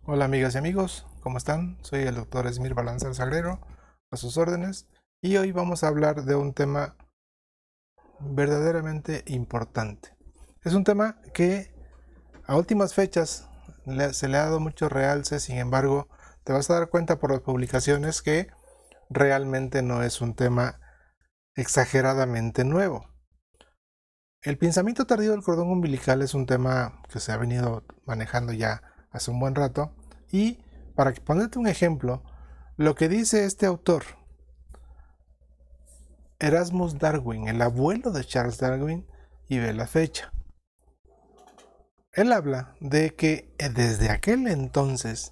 Hola amigas y amigos, ¿cómo están? Soy el doctor Esmir Balanzar Sagrero, a sus órdenes, y hoy vamos a hablar de un tema verdaderamente importante. Es un tema que a últimas fechas se le ha dado mucho realce, sin embargo, te vas a dar cuenta por las publicaciones que realmente no es un tema exageradamente nuevo. El pinzamiento tardío del cordón umbilical es un tema que se ha venido manejando ya hace un buen rato, y para ponerte un ejemplo, lo que dice este autor, Erasmus Darwin, el abuelo de Charles Darwin, y ve la fecha. Él habla de que desde aquel entonces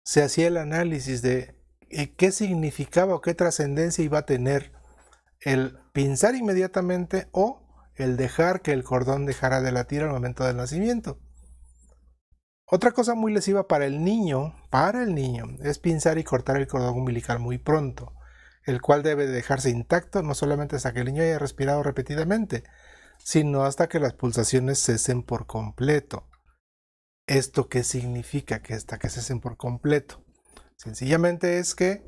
se hacía el análisis de qué significaba o qué trascendencia iba a tener el pinzar inmediatamente o el dejar que el cordón dejara de latir al momento del nacimiento. Otra cosa muy lesiva para el niño, es pinzar y cortar el cordón umbilical muy pronto, el cual debe dejarse intacto no solamente hasta que el niño haya respirado repetidamente, sino hasta que las pulsaciones cesen por completo. ¿Esto qué significa? Que hasta que cesen por completo. Sencillamente es que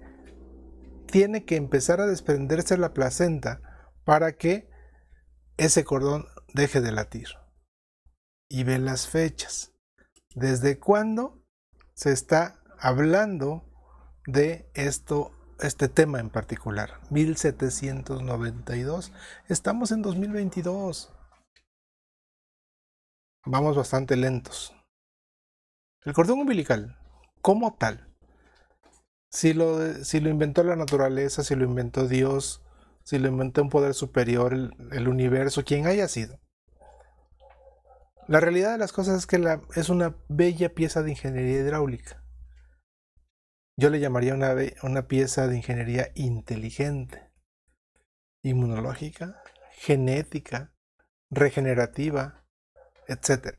tiene que empezar a desprenderse la placenta para que ese cordón deje de latir. Y ve las fechas. ¿Desde cuándo se está hablando de este tema en particular? 1792. Estamos en 2022. Vamos bastante lentos. El cordón umbilical, como tal, si lo inventó la naturaleza, si lo inventó Dios, si lo inventó un poder superior, el universo, quien haya sido. La realidad de las cosas es que es una bella pieza de ingeniería hidráulica. Yo le llamaría una pieza de ingeniería inteligente, inmunológica, genética, regenerativa, etc.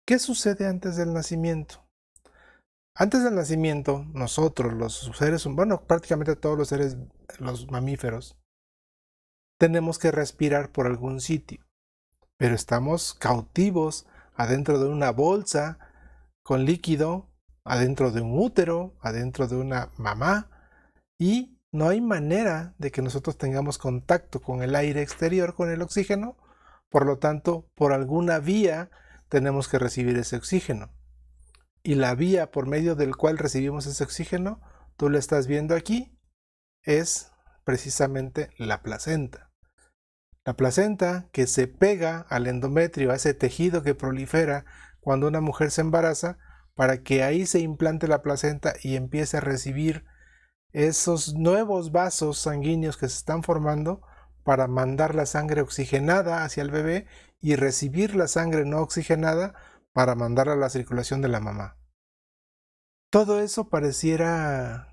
¿Qué sucede antes del nacimiento? Antes del nacimiento, nosotros, los seres humanos, bueno, prácticamente todos los seres, los mamíferos, tenemos que respirar por algún sitio, pero estamos cautivos adentro de una bolsa con líquido, adentro de un útero, adentro de una mamá, y no hay manera de que nosotros tengamos contacto con el aire exterior, con el oxígeno. Por lo tanto, por alguna vía tenemos que recibir ese oxígeno. Y la vía por medio del cual recibimos ese oxígeno, tú lo estás viendo aquí, es precisamente la placenta. La placenta que se pega al endometrio, a ese tejido que prolifera cuando una mujer se embaraza, para que ahí se implante la placenta y empiece a recibir esos nuevos vasos sanguíneos que se están formando para mandar la sangre oxigenada hacia el bebé y recibir la sangre no oxigenada para mandarla a la circulación de la mamá. Todo eso pareciera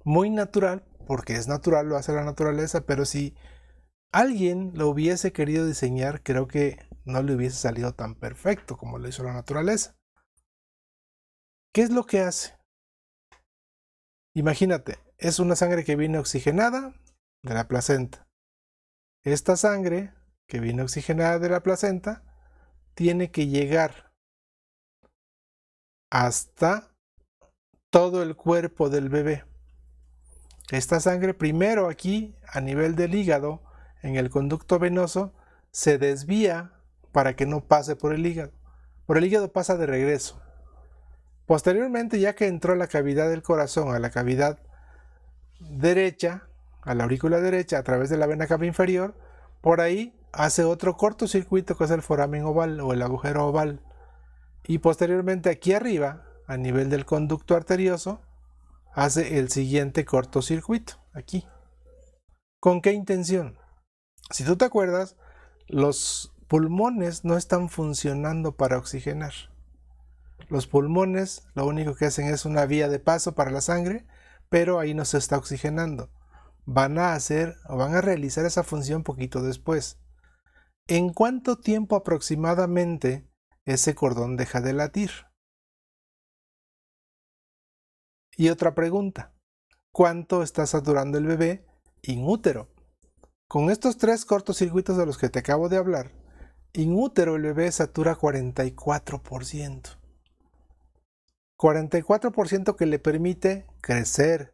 muy natural, porque es natural, lo hace la naturaleza, pero si alguien lo hubiese querido diseñar, creo que no le hubiese salido tan perfecto como lo hizo la naturaleza. ¿Qué es lo que hace? Imagínate, es una sangre que viene oxigenada de la placenta. Esta sangre que viene oxigenada de la placenta tiene que llegar hasta todo el cuerpo del bebé. Esta sangre primero aquí a nivel del hígado, en el conducto venoso, se desvía para que no pase por el hígado. Por el hígado pasa de regreso. Posteriormente, ya que entró a la cavidad del corazón, a la cavidad derecha, a la aurícula derecha, a través de la vena cava inferior, por ahí hace otro cortocircuito que es el foramen oval o el agujero oval. Y posteriormente aquí arriba, a nivel del conducto arterioso, hace el siguiente cortocircuito, aquí. ¿Con qué intención? Si tú te acuerdas, los pulmones no están funcionando para oxigenar. Los pulmones lo único que hacen es una vía de paso para la sangre, pero ahí no se está oxigenando. Van a hacer o van a realizar esa función poquito después. ¿En cuánto tiempo aproximadamente ese cordón deja de latir? Y otra pregunta, ¿cuánto está saturando el bebé in útero? Con estos tres cortocircuitos de los que te acabo de hablar, In útero el bebé satura 44%. 44% que le permite crecer,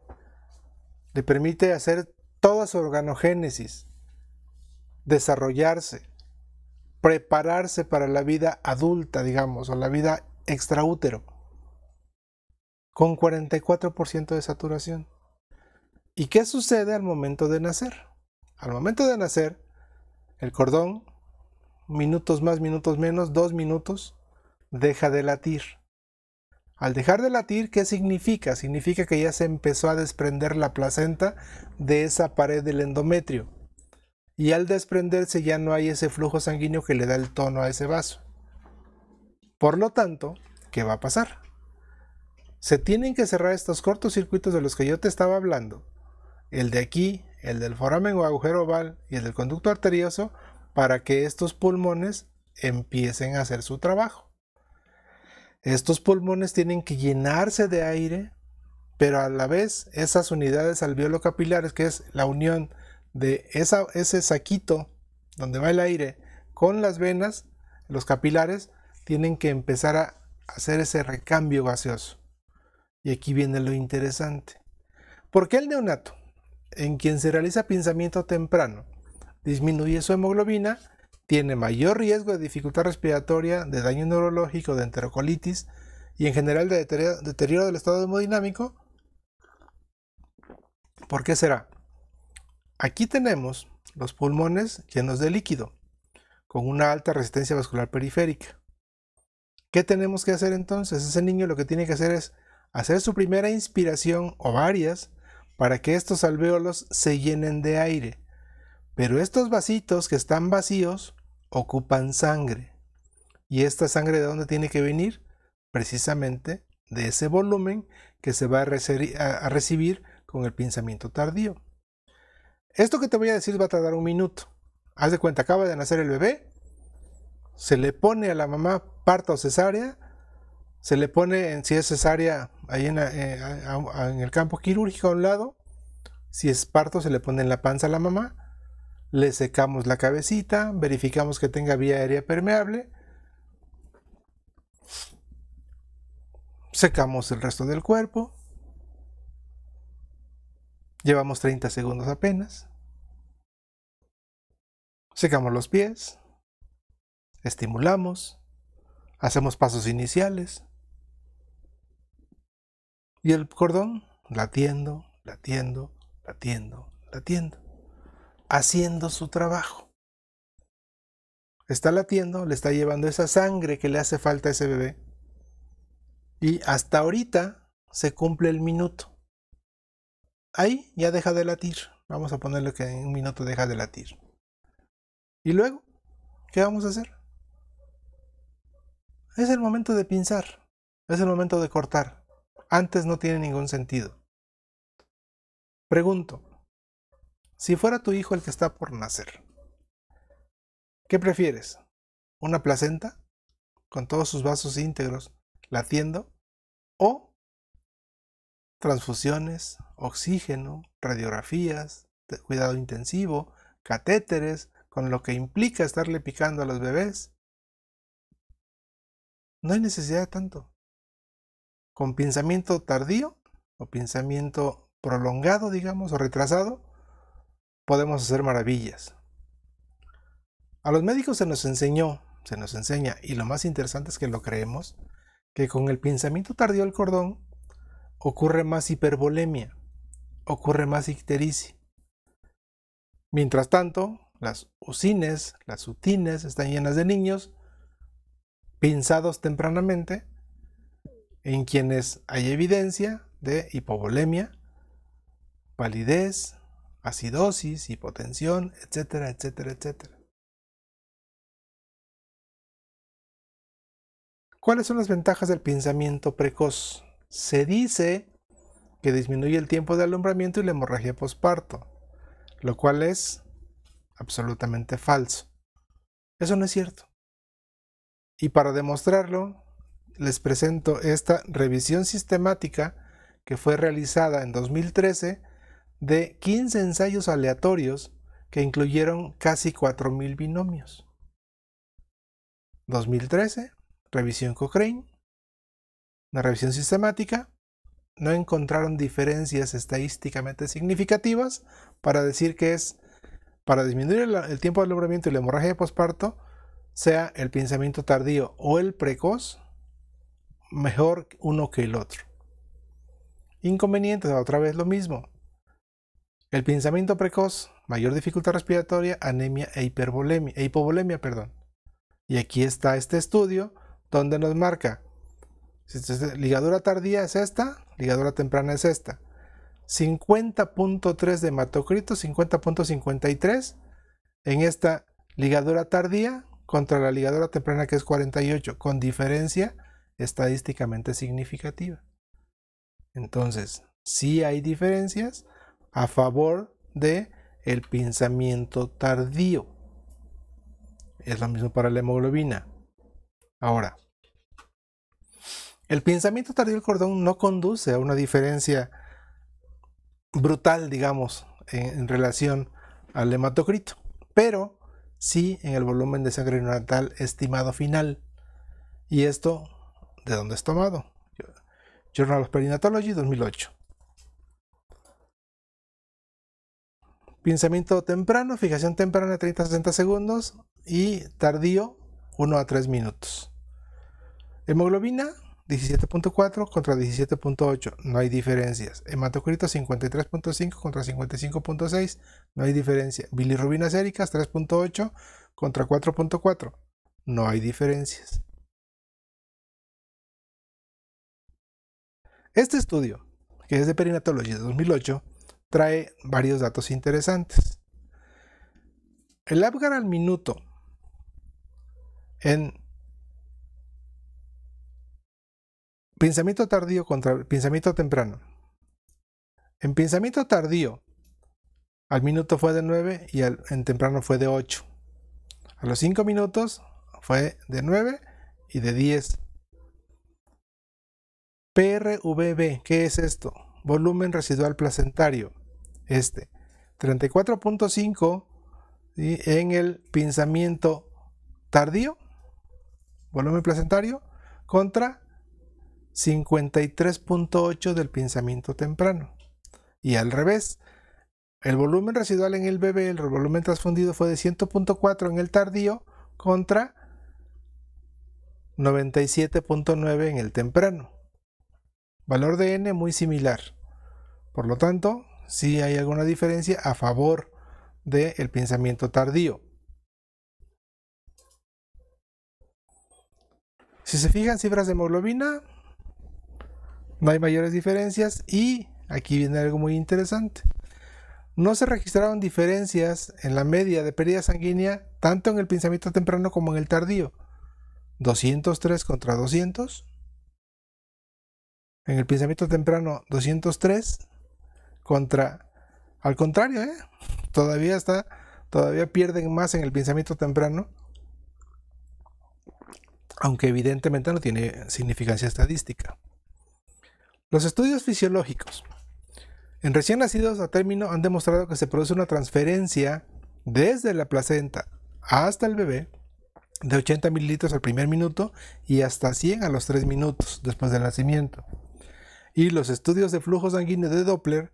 le permite hacer toda su organogénesis, desarrollarse, prepararse para la vida adulta, digamos, o la vida extraútero, con 44% de saturación. ¿Y qué sucede al momento de nacer? Al momento de nacer, el cordón, minutos más, minutos menos, 2 minutos, deja de latir. Al dejar de latir, ¿qué significa? Significa que ya se empezó a desprender la placenta de esa pared del endometrio. Y al desprenderse ya no hay ese flujo sanguíneo que le da el tono a ese vaso. Por lo tanto, ¿qué va a pasar? Se tienen que cerrar estos cortocircuitos de los que yo te estaba hablando. El de aquí, el del foramen o agujero oval y el del conducto arterioso, para que estos pulmones empiecen a hacer su trabajo. Estos pulmones tienen que llenarse de aire, pero a la vez esas unidades alveolo-capilares, que es la unión de ese saquito donde va el aire con las venas, los capilares, tienen que empezar a hacer ese recambio gaseoso. Y aquí viene lo interesante. ¿Por qué el neonato, en quien se realiza pinzamiento temprano, disminuye su hemoglobina, tiene mayor riesgo de dificultad respiratoria, de daño neurológico, de enterocolitis y en general de deterioro del estado hemodinámico? ¿Por qué será? Aquí tenemos los pulmones llenos de líquido, con una alta resistencia vascular periférica. ¿Qué tenemos que hacer entonces? Ese niño lo que tiene que hacer es hacer su primera inspiración o varias para que estos alvéolos se llenen de aire. Pero estos vasitos que están vacíos ocupan sangre. ¿Y esta sangre de dónde tiene que venir? Precisamente de ese volumen que se va a recibir con el pinzamiento tardío. Esto que te voy a decir va a tardar un minuto. Haz de cuenta, acaba de nacer el bebé, se le pone a la mamá parto o cesárea, se le pone, si es cesárea, ahí en el campo quirúrgico a un lado, si es parto se le pone en la panza a la mamá, le secamos la cabecita, verificamos que tenga vía aérea permeable, secamos el resto del cuerpo, llevamos 30 segundos apenas, secamos los pies, estimulamos, hacemos pasos iniciales y el cordón latiendo, latiendo, latiendo, latiendo, haciendo su trabajo. Está latiendo, le está llevando esa sangre que le hace falta a ese bebé. Y hasta ahorita se cumple el minuto. Ahí ya deja de latir. Vamos a ponerle que en un minuto deja de latir. Y luego, ¿qué vamos a hacer? Es el momento de pinzar. Es el momento de cortar. Antes no tiene ningún sentido. Pregunto, si fuera tu hijo el que está por nacer, ¿qué prefieres? ¿Una placenta con todos sus vasos íntegros latiendo? ¿O transfusiones, oxígeno, radiografías, cuidado intensivo, catéteres, con lo que implica estarle picando a los bebés? No hay necesidad de tanto. Con pinzamiento tardío o pinzamiento prolongado, digamos, o retrasado, podemos hacer maravillas. A los médicos se nos enseña, y lo más interesante es que lo creemos, que con el pinzamiento tardío del cordón ocurre más hipervolemia, ocurre más ictericia. Mientras tanto, las usines, las utines están llenas de niños pinzados tempranamente, en quienes hay evidencia de hipovolemia, palidez, acidosis, hipotensión, etcétera, etcétera, etcétera. ¿Cuáles son las ventajas del pinzamiento precoz? Se dice que disminuye el tiempo de alumbramiento y la hemorragia posparto, lo cual es absolutamente falso. Eso no es cierto. Y para demostrarlo, les presento esta revisión sistemática que fue realizada en 2013 de 15 ensayos aleatorios que incluyeron casi 4,000 binomios. 2013, revisión Cochrane, una revisión sistemática. No encontraron diferencias estadísticamente significativas para decir que es para disminuir el tiempo de alumbramiento y la hemorragia de posparto, sea el pinzamiento tardío o el precoz, mejor uno que el otro. Inconvenientes, otra vez lo mismo. El pinzamiento precoz, mayor dificultad respiratoria, anemia e hipovolemia. Y aquí está este estudio donde nos marca, ligadura tardía es esta, ligadura temprana es esta. 50.3 de hematocrito, 50.53 en esta ligadura tardía contra la ligadura temprana que es 48, con diferencia estadísticamente significativa. Entonces, sí hay diferencias a favor de el pinzamiento tardío. Es lo mismo para la hemoglobina. Ahora, el pinzamiento tardío del cordón no conduce a una diferencia brutal, digamos, en relación al hematocrito, pero sí en el volumen de sangre neonatal estimado final. ¿Y esto de dónde es tomado? Journal of Perinatology 2008. Pinzamiento temprano, fijación temprana 30 a 60 segundos y tardío 1 a 3 minutos. Hemoglobina 17.4 contra 17.8, no hay diferencias. Hematocrito 53.5 contra 55.6, no hay diferencia. Bilirrubinas séricas 3.8 contra 4.4, no hay diferencias. Este estudio, que es de Perinatology de 2008, trae varios datos interesantes. El Apgar al minuto en pinzamiento tardío contra pinzamiento temprano. En pinzamiento tardío, al minuto fue de 9 y en temprano fue de 8. A los 5 minutos fue de 9 y de 10. PRVB, ¿qué es esto? Volumen residual placentario. 34.5 en el pinzamiento tardío, volumen placentario, contra 53.8 del pinzamiento temprano. Y al revés, el volumen residual en el bebé, el volumen transfundido fue de 100.4 en el tardío contra 97.9 en el temprano. Valor de N muy similar. Por lo tanto, sí hay alguna diferencia a favor del pinzamiento tardío. Si se fijan, cifras de hemoglobina, no hay mayores diferencias y aquí viene algo muy interesante. No se registraron diferencias en la media de pérdida sanguínea tanto en el pinzamiento temprano como en el tardío. 203 contra 200. En el pinzamiento temprano 203 contra, al contrario, todavía pierden más en el pinzamiento temprano, aunque evidentemente no tiene significancia estadística. Los estudios fisiológicos en recién nacidos a término han demostrado que se produce una transferencia desde la placenta hasta el bebé de 80 mililitros al primer minuto y hasta 100 a los 3 minutos después del nacimiento. Y los estudios de flujo sanguíneo de Doppler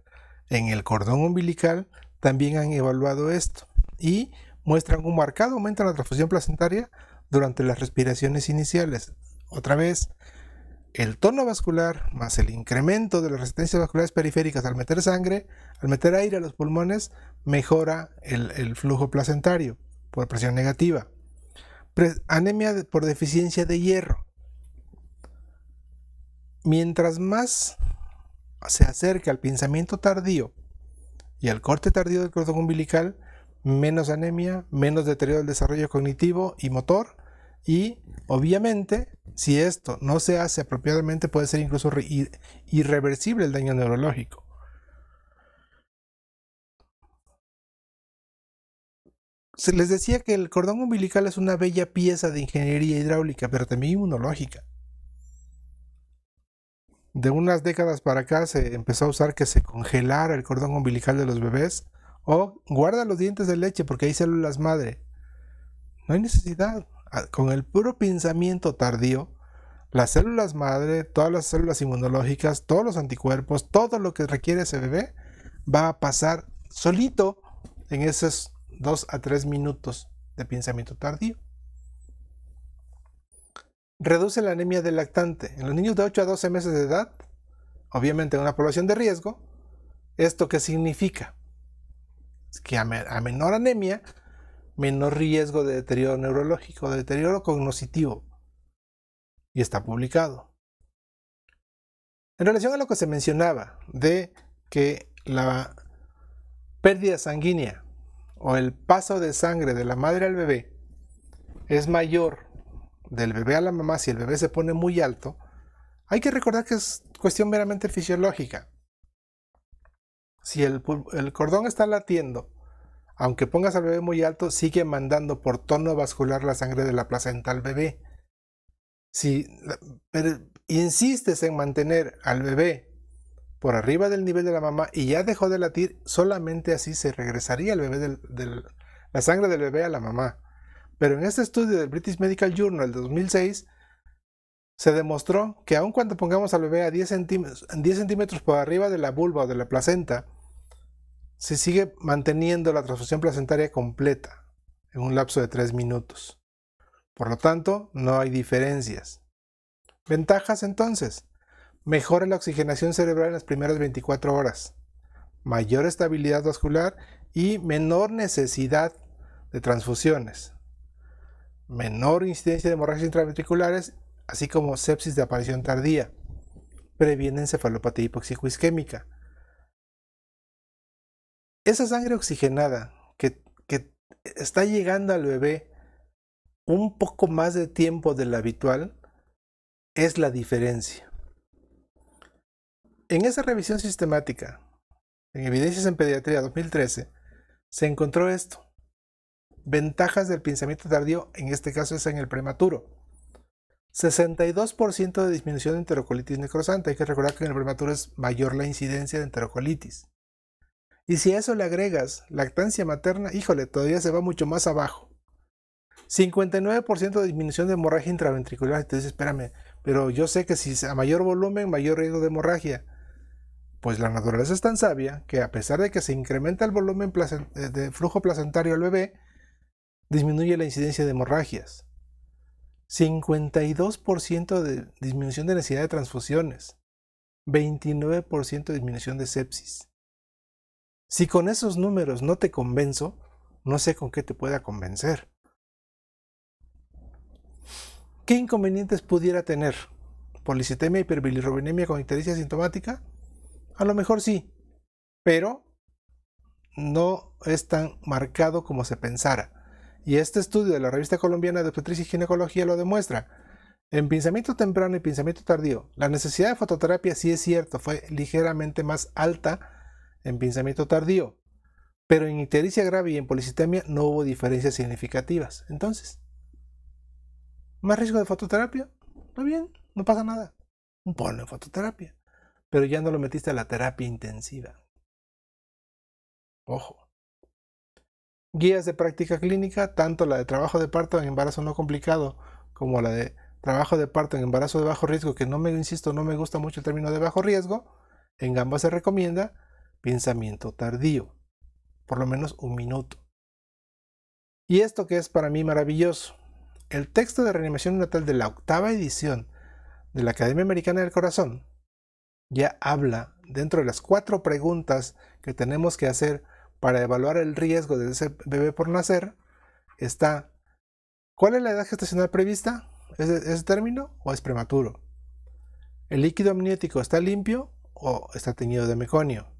en el cordón umbilical también han evaluado esto y muestran un marcado aumento en la transfusión placentaria durante las respiraciones iniciales. Otra vez, el tono vascular más el incremento de las resistencias vasculares periféricas al meter sangre, al meter aire a los pulmones, mejora el flujo placentario por presión negativa. Anemia por deficiencia de hierro. Mientras más se acerca al pinzamiento tardío y al corte tardío del cordón umbilical, menos anemia, menos deterioro del desarrollo cognitivo y motor, y obviamente si esto no se hace apropiadamente puede ser incluso irreversible el daño neurológico. Se les decía que el cordón umbilical es una bella pieza de ingeniería hidráulica, pero también inmunológica. De unas décadas para acá se empezó a usar que se congelara el cordón umbilical de los bebés o guarda los dientes de leche porque hay células madre. No hay necesidad. con el puro pensamiento tardío, las células madre, todas las células inmunológicas, todos los anticuerpos, todo lo que requiere ese bebé va a pasar solito en esos 2 a 3 minutos de pensamiento tardío. Reduce la anemia del lactante. En los niños de 8 a 12 meses de edad, obviamente en una población de riesgo, ¿esto qué significa? Es que a menor anemia, menor riesgo de deterioro neurológico, de deterioro cognitivo. Y está publicado. En relación a lo que se mencionaba de que la pérdida sanguínea o el paso de sangre de la madre al bebé es mayor del bebé a la mamá si el bebé se pone muy alto, hay que recordar que es cuestión meramente fisiológica. Si el cordón está latiendo, aunque pongas al bebé muy alto, sigue mandando por tono vascular la sangre de la placenta al bebé. Si insistes en mantener al bebé por arriba del nivel de la mamá y ya dejó de latir, solamente así se regresaría el bebé la sangre del bebé a la mamá. Pero en este estudio del British Medical Journal del 2006 se demostró que aun cuando pongamos al bebé a 10 centímetros por arriba de la vulva o de la placenta, se sigue manteniendo la transfusión placentaria completa en un lapso de 3 minutos. Por lo tanto, no hay diferencias. Ventajas entonces: mejora la oxigenación cerebral en las primeras 24 horas, mayor estabilidad vascular y menor necesidad de transfusiones, menor incidencia de hemorragias intraventriculares, así como sepsis de aparición tardía, previene encefalopatía hipoxico-isquémica. Esa sangre oxigenada que está llegando al bebé un poco más de tiempo del habitual es la diferencia. En esa revisión sistemática, en Evidencias en Pediatría 2013, se encontró esto: ventajas del pensamiento tardío, en este caso es en el prematuro. 62% de disminución de enterocolitis necrosante. Hay que recordar que en el prematuro es mayor la incidencia de enterocolitis. Y si a eso le agregas lactancia materna, híjole, todavía se va mucho más abajo. 59% de disminución de hemorragia intraventricular. Entonces, espérame, pero yo sé que si a mayor volumen, mayor riesgo de hemorragia. Pues la naturaleza es tan sabia que a pesar de que se incrementa el volumen de flujo placentario al bebé, disminuye la incidencia de hemorragias. 52% de disminución de necesidad de transfusiones. 29% de disminución de sepsis. Si con esos números no te convenzo, no sé con qué te pueda convencer. ¿Qué inconvenientes pudiera tener? ¿Policitemia, hiperbilirrubinemia con ictericia asintomática? A lo mejor sí, pero no es tan marcado como se pensara. Y este estudio de la Revista Colombiana de Obstetricia y Ginecología lo demuestra. En pensamiento temprano y pensamiento tardío, la necesidad de fototerapia sí es cierto, fue ligeramente más alta en pensamiento tardío, pero en ictericia grave y en policitemia no hubo diferencias significativas. Entonces, ¿más riesgo de fototerapia? Está bien, no pasa nada. Ponle fototerapia, pero ya no lo metiste a la terapia intensiva. Ojo. Guías de práctica clínica, tanto la de trabajo de parto en embarazo no complicado como la de trabajo de parto en embarazo de bajo riesgo, que no me gusta mucho el término de bajo riesgo. En ambas se recomienda pensamiento tardío, por lo menos 1 minuto. Y esto que es para mí maravilloso: el texto de reanimación neonatal de la 8ª edición de la Academia Americana del Corazón ya habla, dentro de las 4 preguntas que tenemos que hacer para evaluar el riesgo de ese bebé por nacer, está: ¿cuál es la edad gestacional prevista? ¿Es ese término o es prematuro? ¿El líquido amniótico está limpio o está teñido de meconio?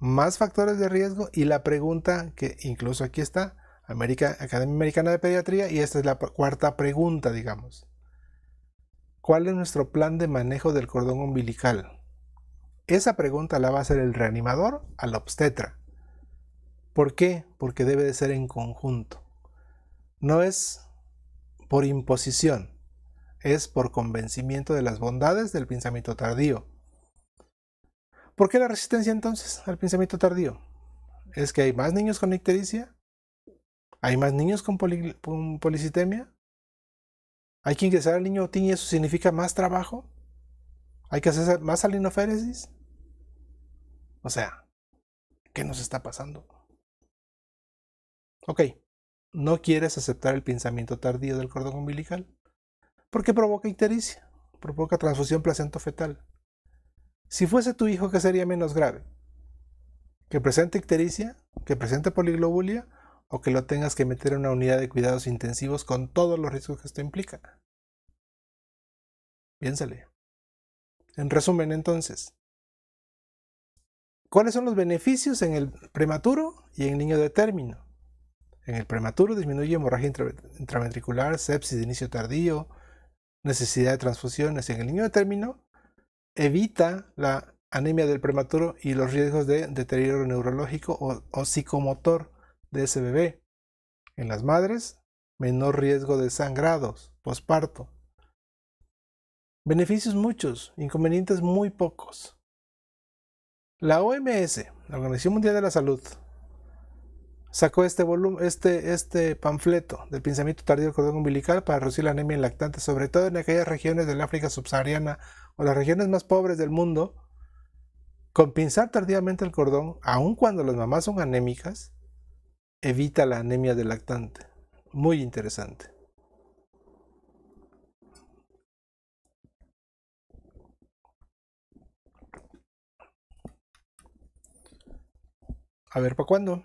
Más factores de riesgo, y la pregunta que incluso aquí está, Academia Americana de Pediatría, y esta es la 4ª pregunta, digamos: ¿cuál es nuestro plan de manejo del cordón umbilical? Esa pregunta la va a hacer el reanimador al obstetra. ¿Por qué? Porque debe de ser en conjunto. No es por imposición, es por convencimiento de las bondades del pensamiento tardío. ¿Por qué la resistencia entonces al pensamiento tardío? ¿Es que hay más niños con ictericia? ¿Hay más niños con policitemia? ¿Hay que ingresar al niño OTIN y eso significa más trabajo? ¿Hay que hacer más salinoféresis? O sea, ¿qué nos está pasando? Ok, no quieres aceptar el pinzamiento tardío del cordón umbilical porque provoca ictericia, provoca transfusión placentofetal. Si fuese tu hijo, ¿qué sería menos grave? ¿Que presente ictericia? ¿Que presente poliglobulia? ¿O que lo tengas que meter en una unidad de cuidados intensivos con todos los riesgos que esto implica? Piénsale. En resumen, entonces, ¿cuáles son los beneficios en el prematuro y en el niño de término? En el prematuro disminuye hemorragia intraventricular, sepsis de inicio tardío, necesidad de transfusiones. En el niño de término evita la anemia del prematuro y los riesgos de deterioro neurológico o psicomotor de ese bebé. En las madres, menor riesgo de sangrados posparto. Beneficios muchos, inconvenientes muy pocos. La OMS, la Organización Mundial de la Salud, sacó este panfleto del pinzamiento tardío del cordón umbilical para reducir la anemia en lactantes, sobre todo en aquellas regiones del África subsahariana o las regiones más pobres del mundo. Con pinzar tardíamente el cordón, aun cuando las mamás son anémicas, evita la anemia del lactante. Muy interesante. A ver, ¿para cuándo?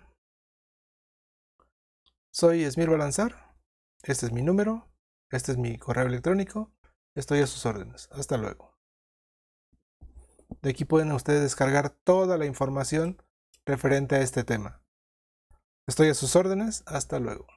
Soy Esmir Balanzar. Este es mi número. Este es mi correo electrónico. Estoy a sus órdenes. Hasta luego. De aquí pueden ustedes descargar toda la información referente a este tema. Estoy a sus órdenes. Hasta luego.